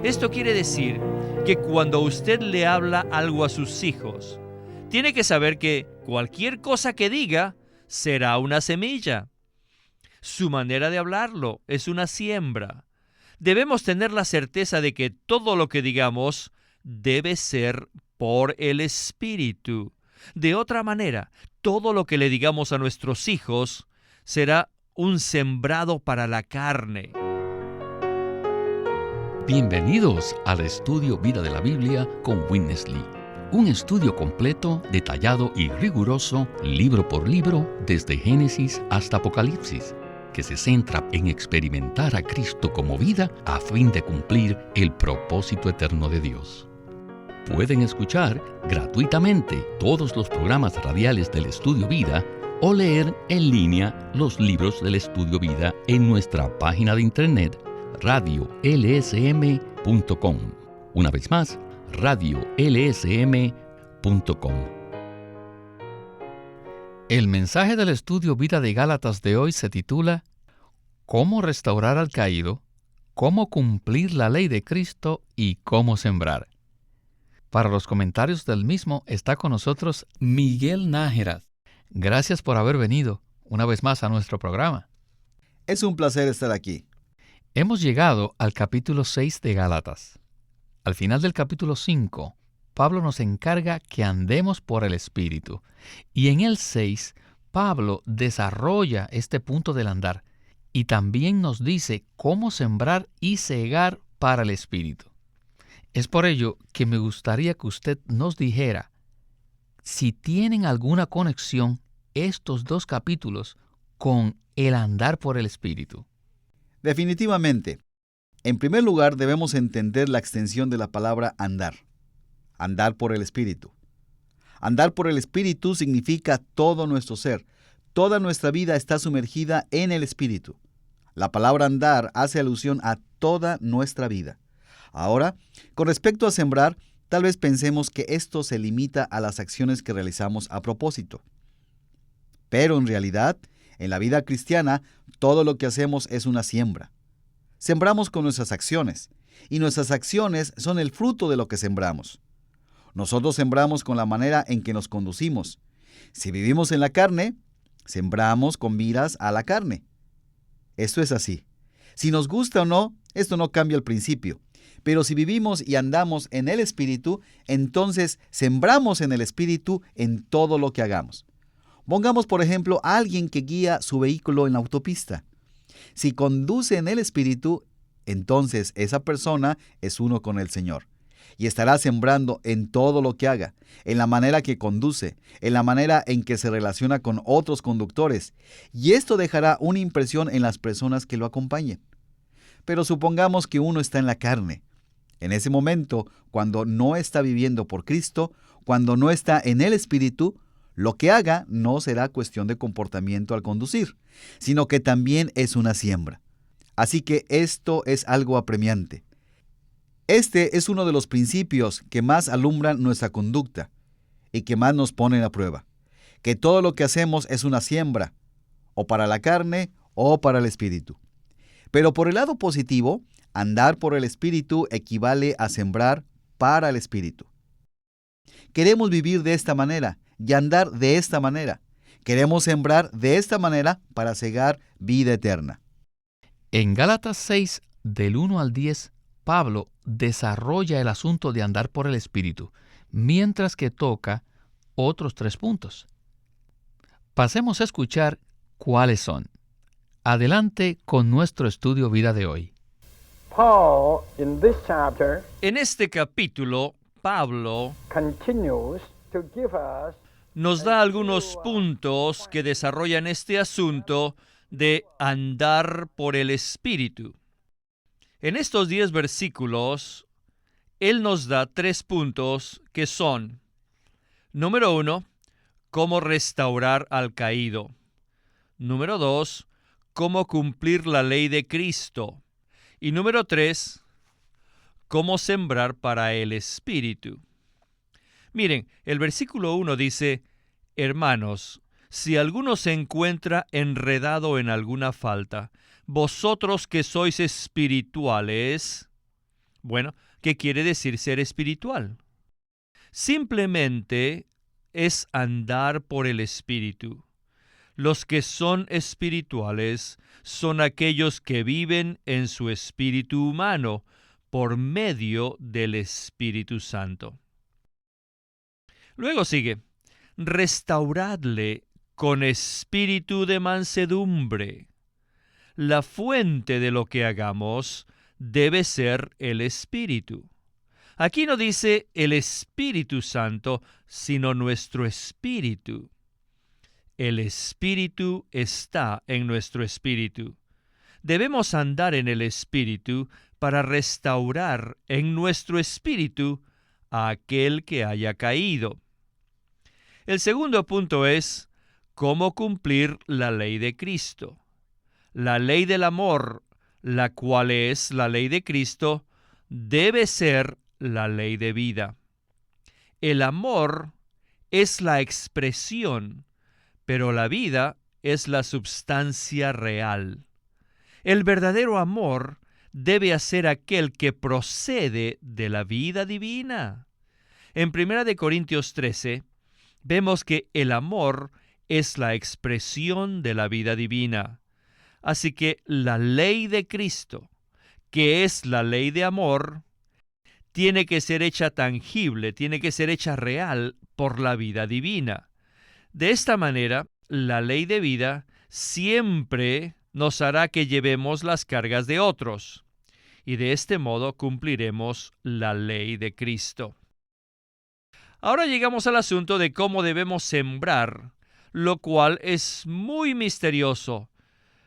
Esto quiere decir que cuando usted le habla algo a sus hijos, tiene que saber que cualquier cosa que diga será una semilla. Su manera de hablarlo es una siembra. Debemos tener la certeza de que todo lo que digamos debe ser por el Espíritu. De otra manera, todo lo que le digamos a nuestros hijos será un sembrado para la carne. Bienvenidos al estudio Vida de la Biblia con Witness Lee. Un estudio completo, detallado y riguroso, libro por libro, desde Génesis hasta Apocalipsis, que se centra en experimentar a Cristo como vida a fin de cumplir el propósito eterno de Dios. Pueden escuchar gratuitamente todos los programas radiales del Estudio Vida o leer en línea los libros del Estudio Vida en nuestra página de internet radiolsm.com. Una vez más, radiolsm.com. El mensaje del Estudio Vida de Gálatas de hoy se titula ¿Cómo restaurar al caído? ¿Cómo cumplir la ley de Cristo? Y ¿cómo sembrar? Para los comentarios del mismo está con nosotros Miguel Nájera. Gracias por haber venido una vez más a nuestro programa. Es un placer estar aquí. Hemos llegado al capítulo 6 de Gálatas. Al final del capítulo 5, Pablo nos encarga que andemos por el Espíritu. Y en el 6, Pablo desarrolla este punto del andar y también nos dice cómo sembrar y segar para el Espíritu. Es por ello que me gustaría que usted nos dijera si tienen alguna conexión estos dos capítulos con el andar por el Espíritu. Definitivamente. En primer lugar, debemos entender la extensión de la palabra andar. Andar por el Espíritu. Andar por el Espíritu significa todo nuestro ser. Toda nuestra vida está sumergida en el Espíritu. La palabra andar hace alusión a toda nuestra vida. Ahora, con respecto a sembrar, tal vez pensemos que esto se limita a las acciones que realizamos a propósito. Pero en realidad, en la vida cristiana, todo lo que hacemos es una siembra. Sembramos con nuestras acciones, y nuestras acciones son el fruto de lo que sembramos. Nosotros sembramos con la manera en que nos conducimos. Si vivimos en la carne, sembramos con miras a la carne. Esto es así. Si nos gusta o no, esto no cambia al principio. Pero si vivimos y andamos en el Espíritu, entonces sembramos en el Espíritu en todo lo que hagamos. Pongamos, por ejemplo, a alguien que guía su vehículo en la autopista. Si conduce en el Espíritu, entonces esa persona es uno con el Señor. Y estará sembrando en todo lo que haga, en la manera que conduce, en la manera en que se relaciona con otros conductores. Y esto dejará una impresión en las personas que lo acompañen. Pero supongamos que uno está en la carne. En ese momento, cuando no está viviendo por Cristo, cuando no está en el Espíritu, lo que haga no será cuestión de comportamiento al conducir, sino que también es una siembra. Así que esto es algo apremiante. Este es uno de los principios que más alumbran nuestra conducta y que más nos ponen a prueba. Que todo lo que hacemos es una siembra, o para la carne o para el Espíritu. Pero por el lado positivo, andar por el Espíritu equivale a sembrar para el Espíritu. Queremos vivir de esta manera y andar de esta manera. Queremos sembrar de esta manera para segar vida eterna. En Gálatas 6, del 1 al 10, Pablo desarrolla el asunto de andar por el Espíritu, mientras que toca otros 3 puntos. Pasemos a escuchar cuáles son. Adelante con nuestro estudio vida de hoy. En este capítulo, Pablo nos da algunos puntos que desarrollan este asunto de andar por el Espíritu. En estos 10 versículos, él nos da 3 puntos que son: número 1, cómo restaurar al caído; número 2, cómo cumplir la ley de Cristo; y número 3, cómo sembrar para el Espíritu. Miren, el versículo 1 dice: hermanos, si alguno se encuentra enredado en alguna falta, vosotros que sois espirituales, Bueno, ¿qué quiere decir ser espiritual? Simplemente es andar por el Espíritu. Los que son espirituales son aquellos que viven en su espíritu humano por medio del Espíritu Santo. Luego sigue, restauradle con espíritu de mansedumbre. La fuente de lo que hagamos debe ser el Espíritu. Aquí no dice el Espíritu Santo, sino nuestro espíritu. El Espíritu está en nuestro espíritu. Debemos andar en el Espíritu para restaurar en nuestro espíritu a aquel que haya caído. El segundo punto es cómo cumplir la ley de Cristo. La ley del amor, la cual es la ley de Cristo, debe ser la ley de vida. El amor es la expresión, pero la vida es la substancia real. El verdadero amor debe ser aquel que procede de la vida divina. En 1 Corintios 13, vemos que el amor es la expresión de la vida divina. Así que la ley de Cristo, que es la ley de amor, tiene que ser hecha tangible, tiene que ser hecha real por la vida divina. De esta manera, la ley de vida siempre nos hará que llevemos las cargas de otros, y de este modo cumpliremos la ley de Cristo. Ahora llegamos al asunto de cómo debemos sembrar, lo cual es muy misterioso.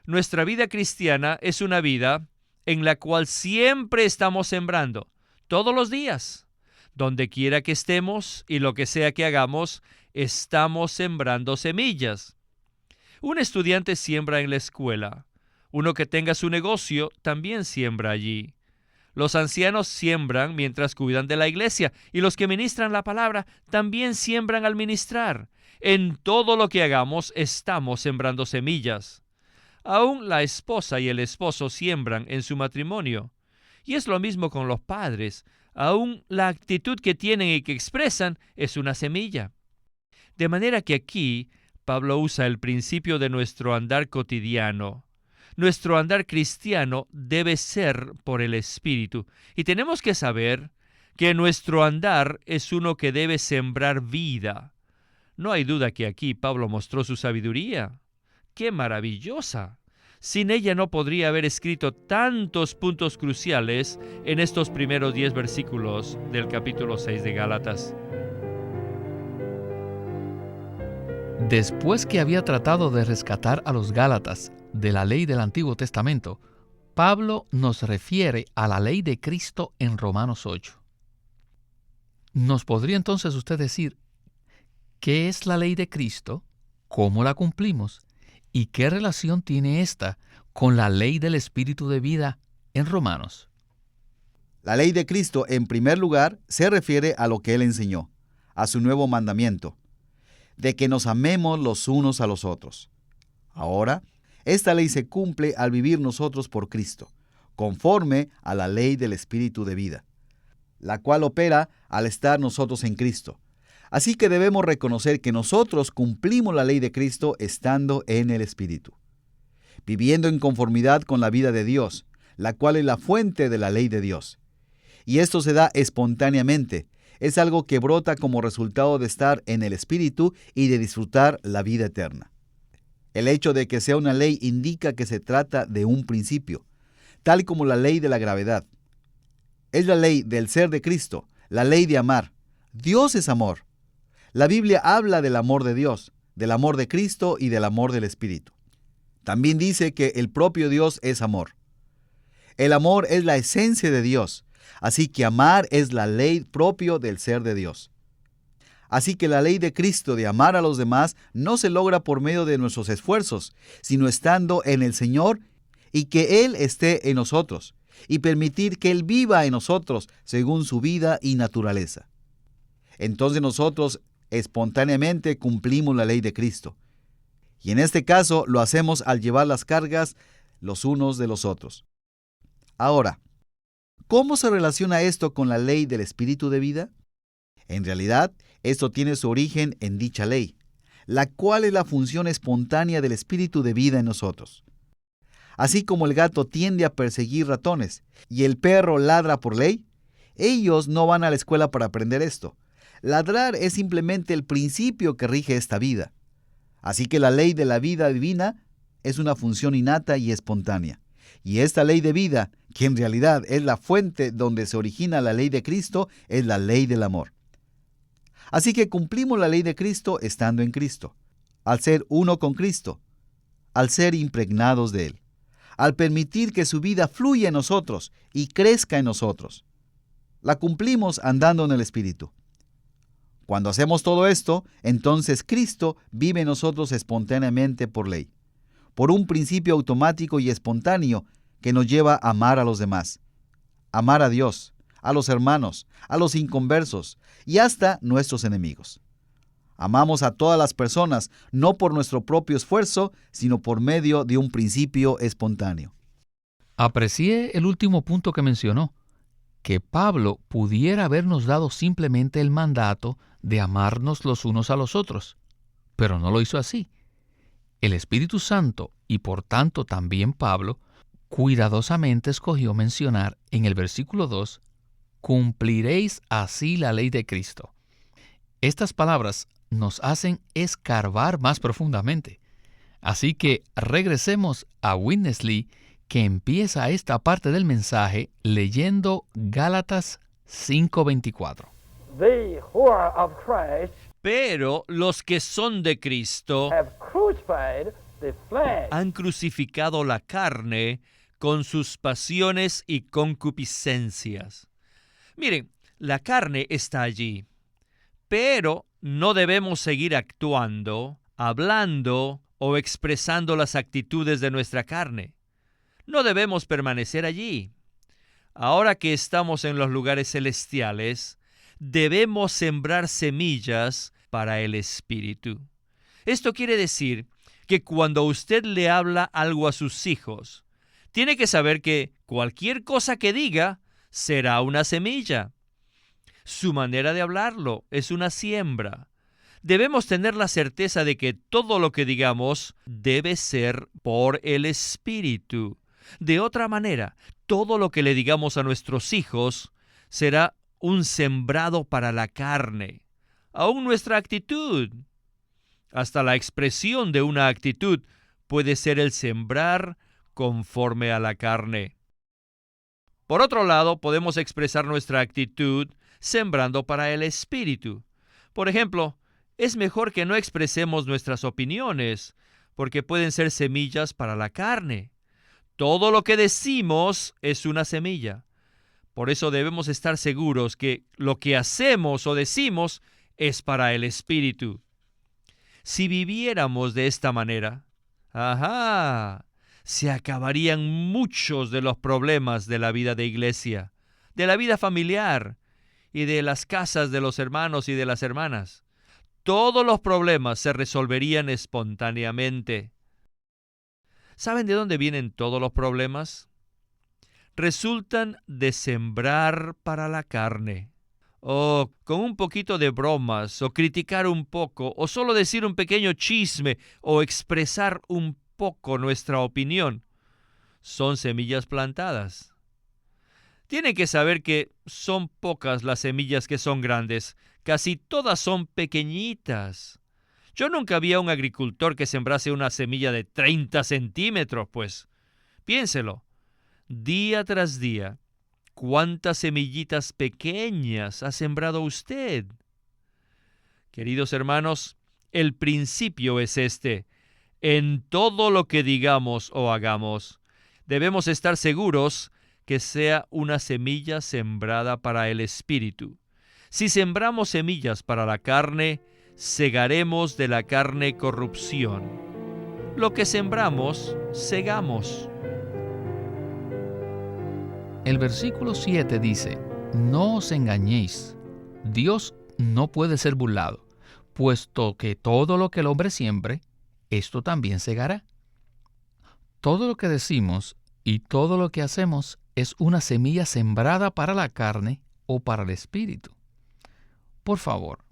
Nuestra vida cristiana es una vida en la cual siempre estamos sembrando, todos los días. Donde quiera que estemos y lo que sea que hagamos, estamos sembrando semillas. Un estudiante siembra en la escuela. Uno que tenga su negocio también siembra allí. Los ancianos siembran mientras cuidan de la iglesia, y los que ministran la palabra también siembran al ministrar. En todo lo que hagamos estamos sembrando semillas. Aún la esposa y el esposo siembran en su matrimonio. Y es lo mismo con los padres. Aún la actitud que tienen y que expresan es una semilla. De manera que aquí Pablo usa el principio de nuestro andar cotidiano. Nuestro andar cristiano debe ser por el Espíritu. Y tenemos que saber que nuestro andar es uno que debe sembrar vida. No hay duda que aquí Pablo mostró su sabiduría. ¡Qué maravillosa! Sin ella no podría haber escrito tantos puntos cruciales en estos primeros 10 versículos del capítulo 6 de Gálatas. Después que había tratado de rescatar a los Gálatas de la ley del Antiguo Testamento, Pablo nos refiere a la ley de Cristo en Romanos 8. ¿Nos podría entonces usted decir qué es la ley de Cristo, cómo la cumplimos y qué relación tiene esta con la ley del Espíritu de vida en Romanos? La ley de Cristo, en primer lugar, se refiere a lo que Él enseñó, a su nuevo mandamiento, de que nos amemos los unos a los otros. Ahora, esta ley se cumple al vivir nosotros por Cristo, conforme a la ley del Espíritu de vida, la cual opera al estar nosotros en Cristo. Así que debemos reconocer que nosotros cumplimos la ley de Cristo estando en el Espíritu, viviendo en conformidad con la vida de Dios, la cual es la fuente de la ley de Dios. Y esto se da espontáneamente. Es algo que brota como resultado de estar en el Espíritu y de disfrutar la vida eterna. El hecho de que sea una ley indica que se trata de un principio, tal como la ley de la gravedad. Es la ley del ser de Cristo, la ley de amar. Dios es amor. La Biblia habla del amor de Dios, del amor de Cristo y del amor del Espíritu. También dice que el propio Dios es amor. El amor es la esencia de Dios, así que amar es la ley propio del ser de Dios. Así que la ley de Cristo de amar a los demás no se logra por medio de nuestros esfuerzos, sino estando en el Señor y que Él esté en nosotros, y permitir que Él viva en nosotros según su vida y naturaleza. Entonces nosotros espontáneamente cumplimos la ley de Cristo. Y en este caso lo hacemos al llevar las cargas los unos de los otros. Ahora, ¿Cómo se relaciona esto con la ley del espíritu de vida? En realidad, esto tiene su origen en dicha ley, la cual es la función espontánea del espíritu de vida en nosotros. Así como el gato tiende a perseguir ratones y el perro ladra por ley, ellos no van a la escuela para aprender esto. Ladrar es simplemente el principio que rige esta vida. Así que la ley de la vida divina es una función innata y espontánea. Y esta ley de vida, que en realidad es la fuente donde se origina la ley de Cristo, es la ley del amor. Así que cumplimos la ley de Cristo estando en Cristo, al ser uno con Cristo, al ser impregnados de Él, al permitir que su vida fluya en nosotros y crezca en nosotros. La cumplimos andando en el Espíritu. Cuando hacemos todo esto, entonces Cristo vive en nosotros espontáneamente por ley, por un principio automático y espontáneo que nos lleva a amar a los demás, amar a Dios, a los hermanos, a los inconversos y hasta nuestros enemigos. Amamos a todas las personas, no por nuestro propio esfuerzo, sino por medio de un principio espontáneo. Aprecié el último punto que mencionó, que Pablo pudiera habernos dado simplemente el mandato de amarnos los unos a los otros, pero no lo hizo así. El Espíritu Santo, y por tanto también Pablo, cuidadosamente escogió mencionar en el versículo 2, «Cumpliréis así la ley de Cristo». Estas palabras nos hacen escarbar más profundamente. Así que regresemos a Witness Lee, que empieza esta parte del mensaje leyendo Gálatas 5:24. They who are of Christ Pero los que son de Cristo have crucified the flesh han crucificado la carne con sus pasiones y concupiscencias. Miren, la carne está allí, pero no debemos seguir actuando, hablando o expresando las actitudes de nuestra carne. No debemos permanecer allí. Ahora que estamos en los lugares celestiales, debemos sembrar semillas para el Espíritu. Esto quiere decir que cuando usted le habla algo a sus hijos, tiene que saber que cualquier cosa que diga será una semilla. Su manera de hablarlo es una siembra. Debemos tener la certeza de que todo lo que digamos debe ser por el Espíritu. De otra manera, todo lo que le digamos a nuestros hijos será un sembrado para la carne. Aún nuestra actitud, hasta la expresión de una actitud, puede ser el sembrar conforme a la carne. Por otro lado, podemos expresar nuestra actitud sembrando para el Espíritu. Por ejemplo, es mejor que no expresemos nuestras opiniones, porque pueden ser semillas para la carne. Todo lo que decimos es una semilla. Por eso debemos estar seguros que lo que hacemos o decimos es para el Espíritu. Si viviéramos de esta manera, se acabarían muchos de los problemas de la vida de iglesia, de la vida familiar y de las casas de los hermanos y de las hermanas. Todos los problemas se resolverían espontáneamente. ¿Saben de dónde vienen todos los problemas? Resultan de sembrar para la carne. O con un poquito de bromas, o criticar un poco, o solo decir un pequeño chisme, o expresar un poco nuestra opinión. Son semillas plantadas. Tienen que saber que son pocas las semillas que son grandes. Casi todas son pequeñitas. Yo nunca vi a un agricultor que sembrase una semilla de 30 centímetros, pues. Piénselo. Día tras día, ¿cuántas semillitas pequeñas ha sembrado usted? Queridos hermanos, el principio es este. En todo lo que digamos o hagamos, debemos estar seguros que sea una semilla sembrada para el Espíritu. Si sembramos semillas para la carne, segaremos de la carne corrupción. Lo que sembramos, segamos. El versículo 7 dice, «No os engañéis, Dios no puede ser burlado, puesto que todo lo que el hombre siembre, esto también segará». Todo lo que decimos y todo lo que hacemos es una semilla sembrada para la carne o para el espíritu. Por favor,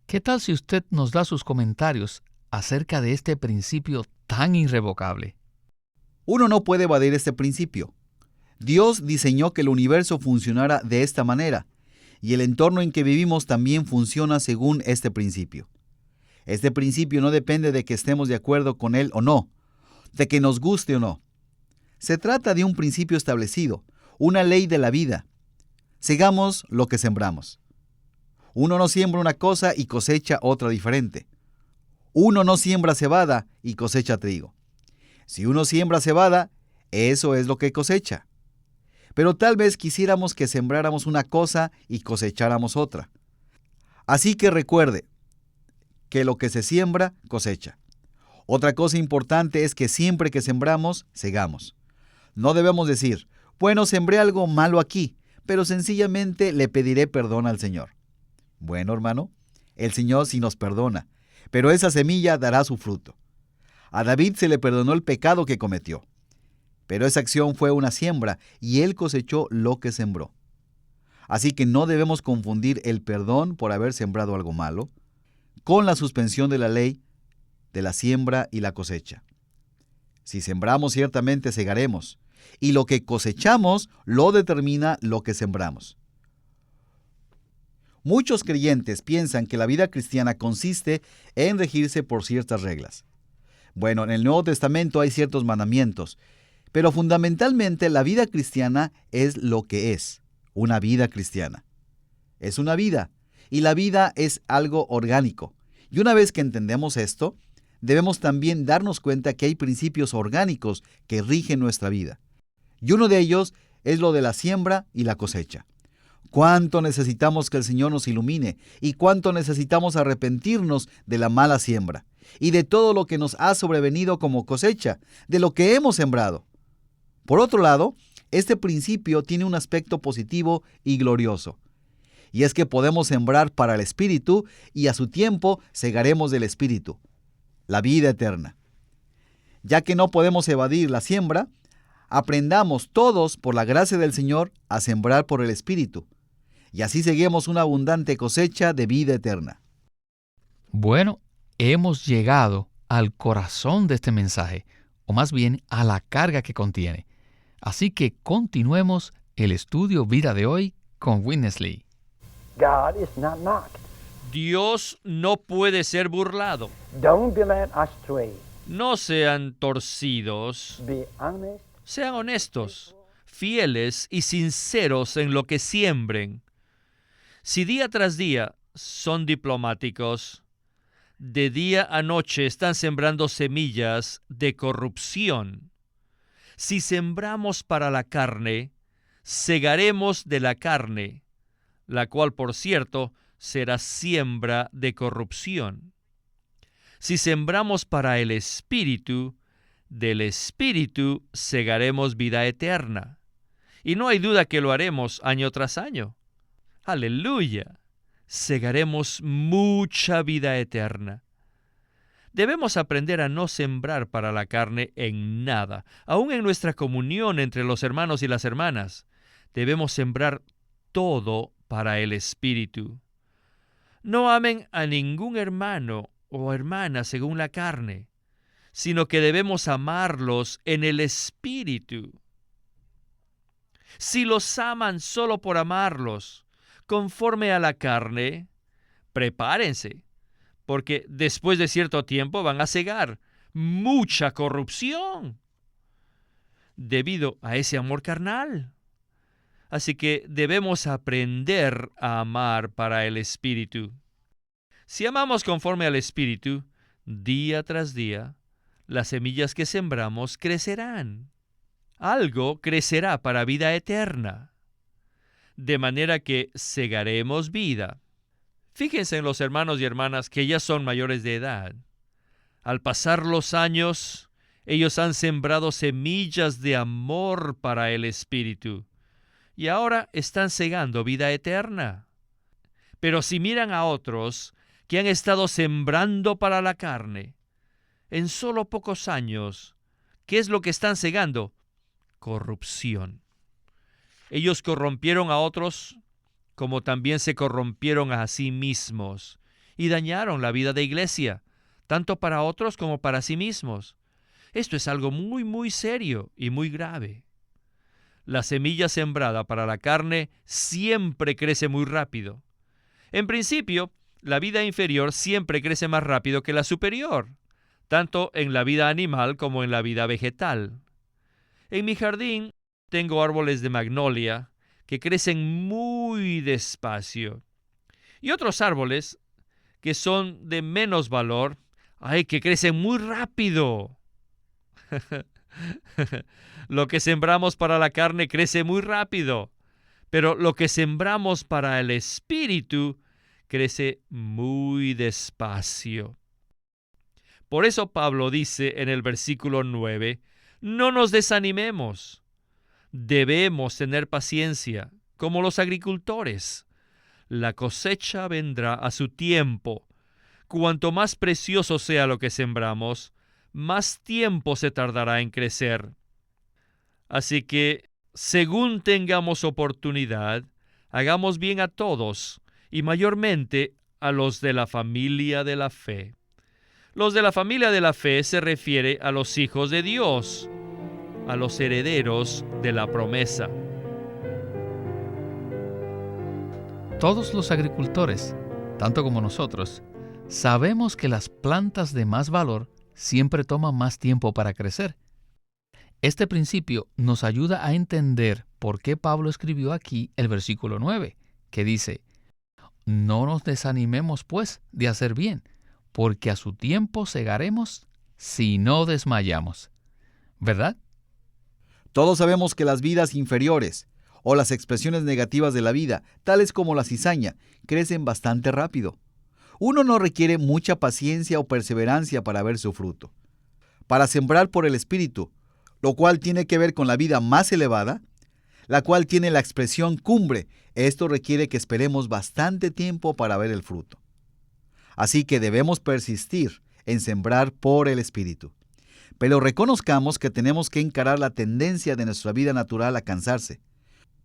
¿qué tal si usted nos da sus comentarios acerca de este principio tan irrevocable? Uno no puede evadir este principio. Dios diseñó que el universo funcionara de esta manera, y el entorno en que vivimos también funciona según este principio. Este principio no depende de que estemos de acuerdo con él o no, de que nos guste o no. Se trata de un principio establecido, una ley de la vida. Segamos lo que sembramos. Uno no siembra una cosa y cosecha otra diferente. Uno no siembra cebada y cosecha trigo. Si uno siembra cebada, eso es lo que cosecha. Pero tal vez quisiéramos que sembráramos una cosa y cosecháramos otra. Así que recuerde que lo que se siembra, cosecha. Otra cosa importante es que siempre que sembramos, segamos. No debemos decir, bueno, sembré algo malo aquí, pero sencillamente le pediré perdón al Señor. Bueno, hermano, el Señor sí nos perdona, pero esa semilla dará su fruto. A David se le perdonó el pecado que cometió, pero esa acción fue una siembra y él cosechó lo que sembró. Así que no debemos confundir el perdón por haber sembrado algo malo con la suspensión de la ley de la siembra y la cosecha. Si sembramos, ciertamente segaremos, y lo que cosechamos lo determina lo que sembramos. Muchos creyentes piensan que la vida cristiana consiste en regirse por ciertas reglas. Bueno, en el Nuevo Testamento hay ciertos mandamientos, pero fundamentalmente la vida cristiana es lo que es, una vida cristiana. Es una vida, y la vida es algo orgánico. Y una vez que entendemos esto, debemos también darnos cuenta que hay principios orgánicos que rigen nuestra vida. Y uno de ellos es lo de la siembra y la cosecha. Cuánto necesitamos que el Señor nos ilumine y cuánto necesitamos arrepentirnos de la mala siembra y de todo lo que nos ha sobrevenido como cosecha, de lo que hemos sembrado. Por otro lado, este principio tiene un aspecto positivo y glorioso. Y es que podemos sembrar para el Espíritu y a su tiempo segaremos del Espíritu, la vida eterna. Ya que no podemos evadir la siembra, aprendamos todos por la gracia del Señor a sembrar por el Espíritu. Y así seguimos una abundante cosecha de vida eterna. Bueno, hemos llegado al corazón de este mensaje, o más bien a la carga que contiene. Así que continuemos el estudio vida de hoy con Witness Lee. God is not mocked. Dios no puede ser burlado. Don't be led astray. No sean torcidos, Be honest. sean honestos, fieles y sinceros en lo que siembren. Si día tras día son diplomáticos, de día a noche están sembrando semillas de corrupción. Si sembramos para la carne, segaremos de la carne, la cual, por cierto, será siembra de corrupción. Si sembramos para el Espíritu, del Espíritu segaremos vida eterna. Y no hay duda que lo haremos año tras año. ¡Aleluya! Segaremos mucha vida eterna. Debemos aprender a no sembrar para la carne en nada, aun en nuestra comunión entre los hermanos y las hermanas. Debemos sembrar todo para el Espíritu. No amen a ningún hermano o hermana según la carne, sino que debemos amarlos en el Espíritu. Si los aman solo por amarlos, conforme a la carne, prepárense, porque después de cierto tiempo van a cegar mucha corrupción debido a ese amor carnal. Así que debemos aprender a amar para el Espíritu. Si amamos conforme al Espíritu, día tras día, las semillas que sembramos crecerán. Algo crecerá para vida eterna, de manera que segaremos vida. Fíjense en los hermanos y hermanas que ya son mayores de edad. Al pasar los años, ellos han sembrado semillas de amor para el Espíritu y ahora están segando vida eterna. Pero si miran a otros que han estado sembrando para la carne, en solo pocos años, ¿qué es lo que están segando? Corrupción. Ellos corrompieron a otros como también se corrompieron a sí mismos y dañaron la vida de iglesia, tanto para otros como para sí mismos. Esto es algo muy serio y muy grave. La semilla sembrada para la carne siempre crece muy rápido. En principio, la vida inferior siempre crece más rápido que la superior, tanto en la vida animal como en la vida vegetal. En mi jardín tengo árboles de magnolia que crecen muy despacio y otros árboles que son de menos valor, que crecen muy rápido. Lo que sembramos para la carne crece muy rápido, pero lo que sembramos para el espíritu crece muy despacio. Por eso Pablo dice en el versículo 9, no nos desanimemos. Debemos tener paciencia, como los agricultores. La cosecha vendrá a su tiempo. Cuanto más precioso sea lo que sembramos, más tiempo se tardará en crecer. Así que, según tengamos oportunidad, hagamos bien a todos, y mayormente a los de la familia de la fe. Los de la familia de la fe se refiere a los hijos de Dios, a los herederos de la promesa. Todos los agricultores, tanto como nosotros, sabemos que las plantas de más valor siempre toman más tiempo para crecer. Este principio nos ayuda a entender por qué Pablo escribió aquí el versículo 9, que dice, no nos desanimemos pues de hacer bien, porque a su tiempo segaremos si no desmayamos. ¿Verdad? Todos sabemos que las vidas inferiores o las expresiones negativas de la vida, tales como la cizaña, crecen bastante rápido. Uno no requiere mucha paciencia o perseverancia para ver su fruto. Para sembrar por el Espíritu, lo cual tiene que ver con la vida más elevada, la cual tiene la expresión cumbre, esto requiere que esperemos bastante tiempo para ver el fruto. Así que debemos persistir en sembrar por el Espíritu. Pero reconozcamos que tenemos que encarar la tendencia de nuestra vida natural a cansarse.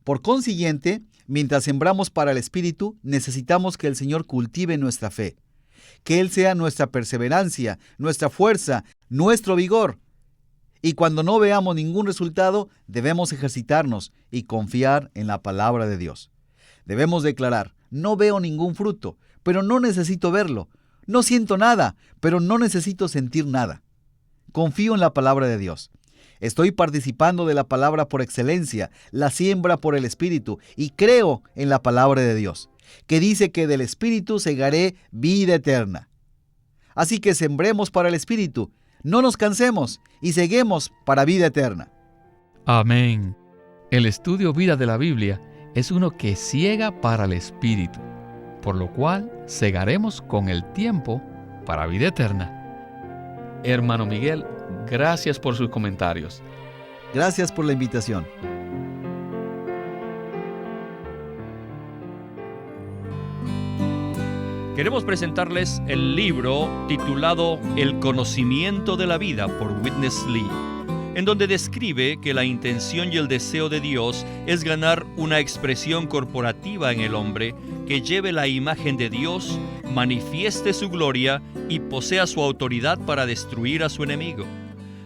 Por consiguiente, mientras sembramos para el Espíritu, necesitamos que el Señor cultive nuestra fe, que Él sea nuestra perseverancia, nuestra fuerza, nuestro vigor. Y cuando no veamos ningún resultado, debemos ejercitarnos y confiar en la palabra de Dios. Debemos declarar, no veo ningún fruto, pero no necesito verlo. No siento nada, pero no necesito sentir nada. Confío en la palabra de Dios. Estoy participando de la palabra por excelencia, la siembra por el Espíritu, y creo en la palabra de Dios, que dice que del Espíritu segaré vida eterna. Así que sembremos para el Espíritu, no nos cansemos y seguemos para vida eterna. Amén. El estudio vida de la Biblia es uno que ciega para el Espíritu, por lo cual segaremos con el tiempo para vida eterna. Hermano Miguel, gracias por sus comentarios. Gracias por la invitación. Queremos presentarles el libro titulado El conocimiento de la vida por Witness Lee, en donde describe que la intención y el deseo de Dios es ganar una expresión corporativa en el hombre que lleve la imagen de Dios, manifieste su gloria y posea su autoridad para destruir a su enemigo.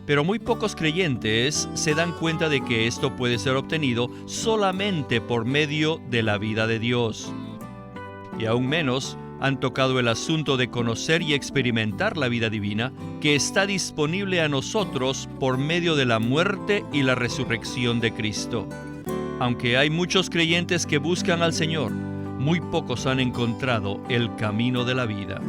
Pero muy pocos creyentes se dan cuenta de que esto puede ser obtenido solamente por medio de la vida de Dios. Y aún menos han tocado el asunto de conocer y experimentar la vida divina que está disponible a nosotros por medio de la muerte y la resurrección de Cristo. Aunque hay muchos creyentes que buscan al Señor, muy pocos han encontrado el camino de la vida.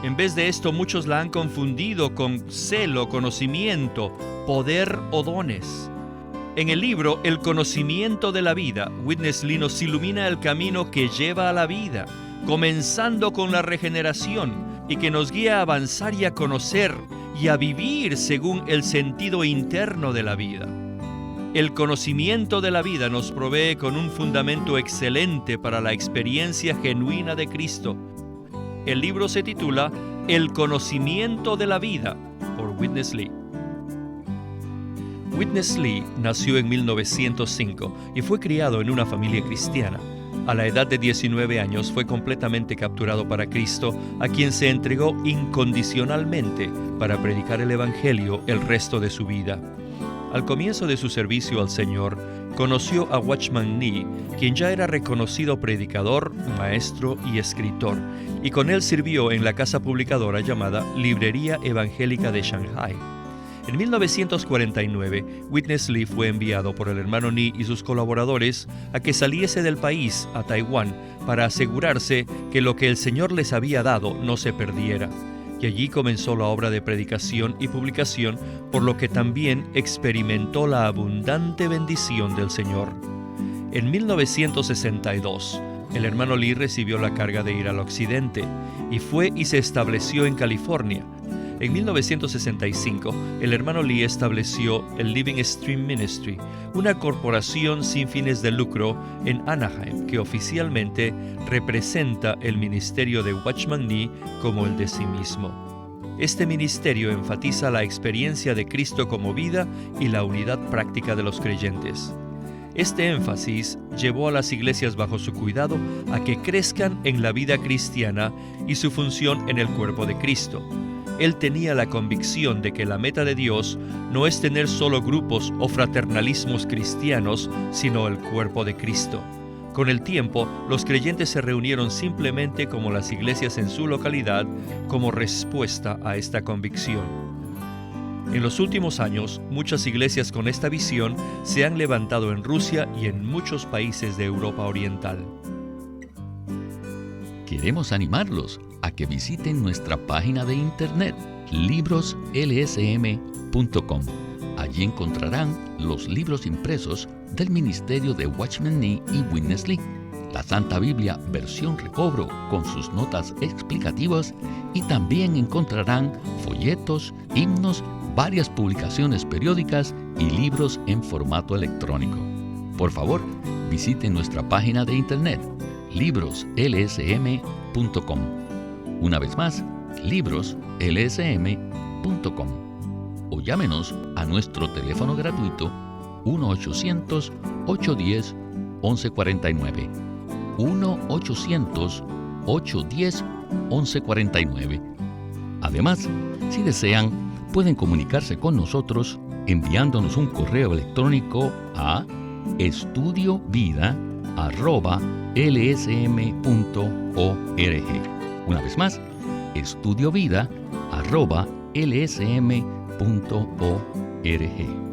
En vez de esto, muchos la han confundido con celo, conocimiento, poder o dones. En el libro El conocimiento de la vida, Witness Lee nos ilumina el camino que lleva a la vida, comenzando con la regeneración y que nos guía a avanzar y a conocer y a vivir según el sentido interno de la vida. El conocimiento de la vida nos provee con un fundamento excelente para la experiencia genuina de Cristo. El libro se titula El conocimiento de la vida por Witness Lee. Witness Lee nació en 1905 y fue criado en una familia cristiana. A la edad de 19 años fue completamente capturado para Cristo, a quien se entregó incondicionalmente para predicar el Evangelio el resto de su vida. Al comienzo de su servicio al Señor, conoció a Watchman Nee, quien ya era reconocido predicador, maestro y escritor, y con él sirvió en la casa publicadora llamada Librería Evangélica de Shanghai. En 1949, Witness Lee fue enviado por el hermano Nee y sus colaboradores a que saliese del país a Taiwán para asegurarse que lo que el Señor les había dado no se perdiera. Y allí comenzó la obra de predicación y publicación, por lo que también experimentó la abundante bendición del Señor. En 1962, el hermano Lee recibió la carga de ir al occidente y fue y se estableció en California. En 1965, el hermano Lee estableció el Living Stream Ministry, una corporación sin fines de lucro en Anaheim que oficialmente representa el ministerio de Watchman Nee como el de sí mismo. Este ministerio enfatiza la experiencia de Cristo como vida y la unidad práctica de los creyentes. Este énfasis llevó a las iglesias bajo su cuidado a que crezcan en la vida cristiana y su función en el cuerpo de Cristo. Él tenía la convicción de que la meta de Dios no es tener solo grupos o fraternalismos cristianos, sino el cuerpo de Cristo. Con el tiempo, los creyentes se reunieron simplemente como las iglesias en su localidad, como respuesta a esta convicción. En los últimos años, muchas iglesias con esta visión se han levantado en Rusia y en muchos países de Europa Oriental. Queremos animarlos a que visiten nuestra página de internet, libroslsm.com. Allí encontrarán los libros impresos del ministerio de Watchman Nee y Witness Lee, la Santa Biblia versión recobro con sus notas explicativas, y también encontrarán folletos, himnos, varias publicaciones periódicas y libros en formato electrónico. Por favor, visiten nuestra página de internet, libroslsm.com. Una vez más, libroslsm.com. O llámenos a nuestro teléfono gratuito 1-800-810-1149. 1-800-810-1149. Además, si desean, pueden comunicarse con nosotros enviándonos un correo electrónico a estudiovida@lsm.org. Una vez más, estudiovida@lsm.org.